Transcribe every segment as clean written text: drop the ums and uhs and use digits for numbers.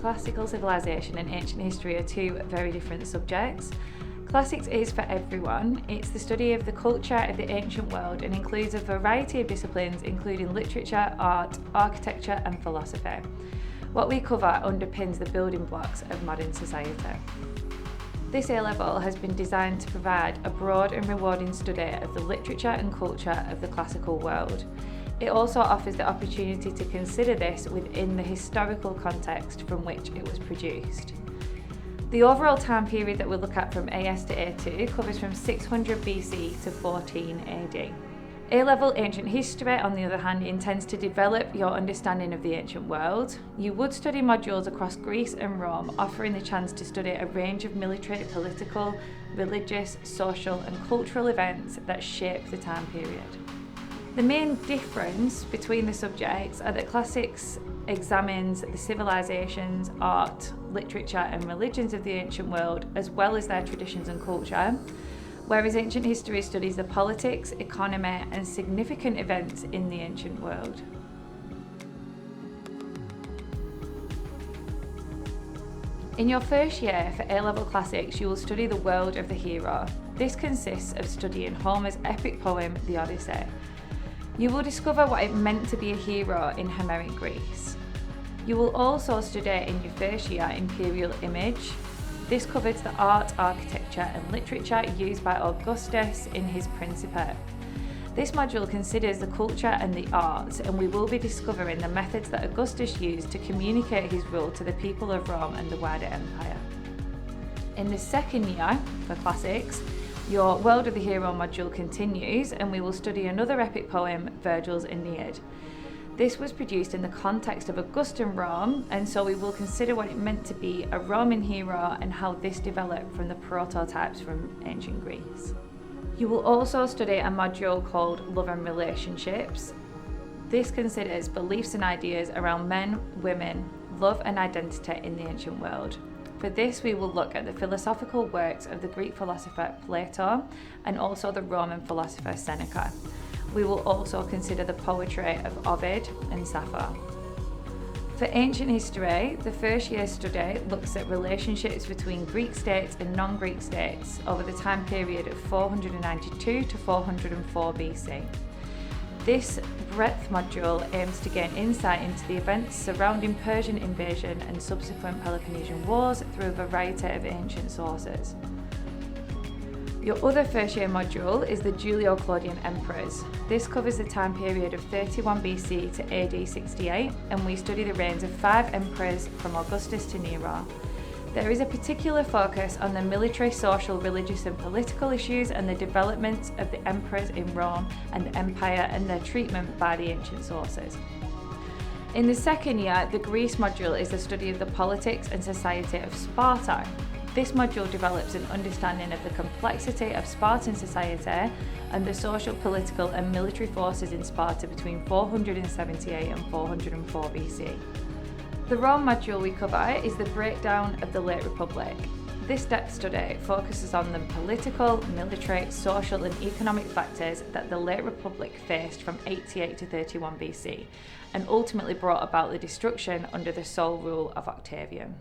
classical civilization and ancient history are two very different subjects. Classics is for everyone. It's the study of the culture of the ancient world and includes a variety of disciplines including literature, art, architecture and philosophy. What we cover underpins the building blocks of modern society. This A-level has been designed to provide a broad and rewarding study of the literature and culture of the classical world. It also offers the opportunity to consider this within the historical context from which it was produced. The overall time period that we look at from AS to A2 covers from 600 BC to 14 AD. A-level ancient history, on the other hand, intends to develop your understanding of the ancient world. You would study modules across Greece and Rome, offering the chance to study a range of military, political, religious, social and cultural events that shape the time period. The main difference between the subjects are that classics examines the civilizations, art, literature and religions of the ancient world, as well as their traditions and culture, whereas ancient history studies the politics, economy and significant events in the ancient world. In your first year for A-level classics, you will study the world of the hero. This consists of studying Homer's epic poem, The Odyssey. You will discover what it meant to be a hero in Homeric Greece. You will also study in your first year Imperial Image. This covers the art, architecture and literature used by Augustus in his Principe. This module considers the culture and the arts, and we will be discovering the methods that Augustus used to communicate his rule to the people of Rome and the wider empire. In the second year for classics, your World of the Hero module continues, and we will study another epic poem, Virgil's Aeneid. This was produced in the context of Augustan Rome, and so we will consider what it meant to be a Roman hero and how this developed from the prototypes from ancient Greece. You will also study a module called Love and Relationships. This considers beliefs and ideas around men, women, love and identity in the ancient world. For this, we will look at the philosophical works of the Greek philosopher Plato and also the Roman philosopher Seneca. We will also consider the poetry of Ovid and Sappho. For ancient history, the first year study looks at relationships between Greek states and non-Greek states over the time period of 492 to 404 BC. This breadth module aims to gain insight into the events surrounding Persian invasion and subsequent Peloponnesian Wars through a variety of ancient sources. Your other first year module is the Julio-Claudian Emperors. This covers the time period of 31 BC to AD 68, and we study the reigns of 5 emperors from Augustus to Nero. There is a particular focus on the military, social, religious and political issues and the development of the emperors in Rome and the empire and their treatment by the ancient sources. In the second year, the Greece module is the study of the politics and society of Sparta. This module develops an understanding of the complexity of Spartan society and the social, political and military forces in Sparta between 478 and 404 BC. The Rome module we cover is the breakdown of the late Republic. This depth study focuses on the political, military, social and economic factors that the late Republic faced from 88 to 31 BC and ultimately brought about the destruction under the sole rule of Octavian.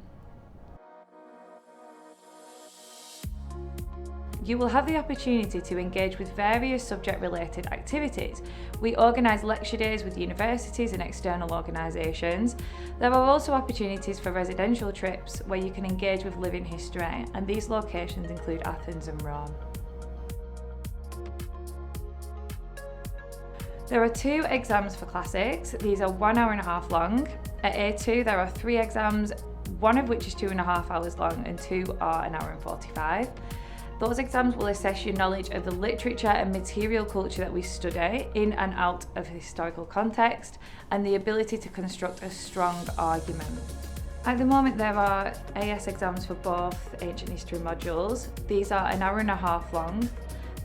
You will have the opportunity to engage with various subject-related activities. We organise lecture days with universities and external organisations. There are also opportunities for residential trips where you can engage with living history, and these locations include Athens and Rome. There are 2 exams for classics. These are 1 hour and a half long. At A2 there are 3 exams, one of which is 2.5 hours long and 2 are 1 hour and 45. Those exams will assess your knowledge of the literature and material culture that we study in and out of historical context and the ability to construct a strong argument. At the moment there are AS exams for both ancient history modules. These are 1 hour and a half long.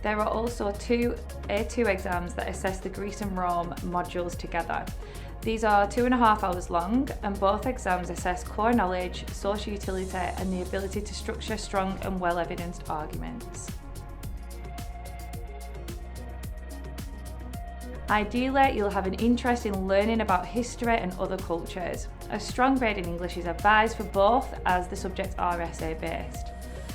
There are also 2 A2 exams that assess the Greece and Rome modules together. These are 2.5 hours long and both exams assess core knowledge, social utility and the ability to structure strong and well-evidenced arguments. Ideally, you'll have an interest in learning about history and other cultures. A strong grade in English is advised for both, as the subjects are essay based.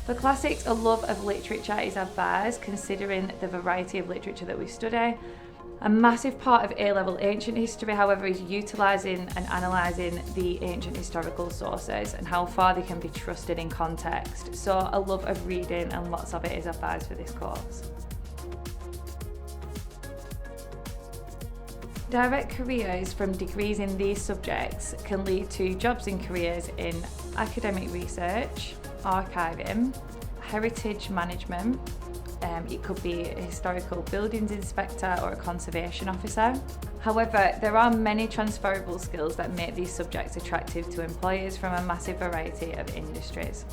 For classics, a love of literature is advised, considering the variety of literature that we study. A massive part of A-level ancient history, however, is utilising and analysing the ancient historical sources and how far they can be trusted in context. So a love of reading and lots of it is advised for this course. Direct careers from degrees in these subjects can lead to jobs and careers in academic research, archiving, heritage management. It could be a historical buildings inspector or a conservation officer. However, there are many transferable skills that make these subjects attractive to employers from a massive variety of industries.